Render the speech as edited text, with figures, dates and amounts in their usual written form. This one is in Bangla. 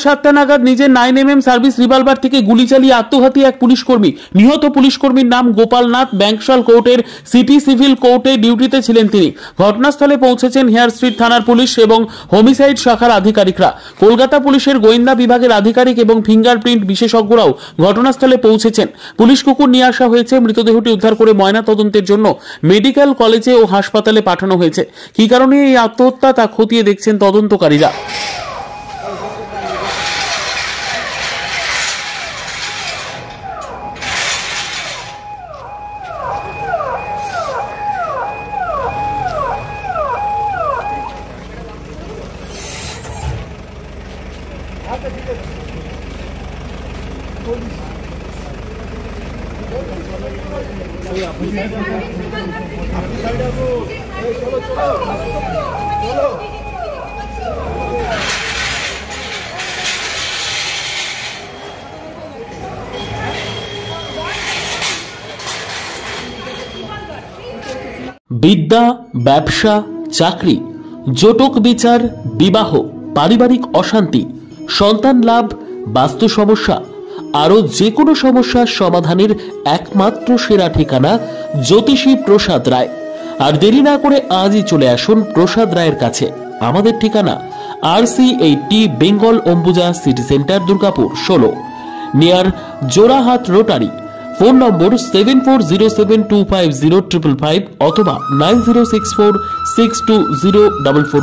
7টা নাগাদ নিজের 9mm সার্ভিস রিভলভার থেকে গুলি চালিয়ে আত্মঘাতী এক পুলিশ কর্মী। নিহত পুলিশ কর্মীর নাম গোপাল নাথ। ব্যাংকশাল কোর্টের সিটি সিভিল কোর্টে ডিউটিতে ছিলেন তিনি। ঘটনাস্থলে পৌঁছেছেন হেয়ার স্ট্রিট থানার পুলিশ এবং হোমিসাইড শাখার আধিকারিকরা। কলকাতা পুলিশের গোয়েন্দা বিভাগের আধিকারিক এবং ফিঙ্গারপ্রিন্ট বিশেষজ্ঞরাও ঘটনাস্থলে পৌঁছেছেন। পুলিশ কুকুর নিয়ে আসা হয়েছে। মৃতদেহটি উদ্ধার করে ময়না তদন্তের জন্য মেডিকেল কলেজে ও হাসপাতালে পাঠানো হয়েছে। কী কারণে এই আত্মহত্যা তা খতিয়ে দেখছেন তদন্তকারীরা। বিদ্যা, ব্যবসা, চাকরি, জটক বিচার, বিবাহ, পারিবারিক অশান্তি, সন্তান লাভ, বাস্তু সমস্যা, আরো যে কোনো সমস্যার সমাধানের একমাত্র সেরা ঠিকানা জ্যোতিষী প্রসাদ রায়। আর দেরি না করে আজই চলে আসুন প্রসাদ রায়ের কাছে। আমাদের ঠিকানা RC80 Bengal Ambuja city centre, Durgapur 16, near Jorhat rotary. Phone নম্বর 7407250555 অথবা 9064620444।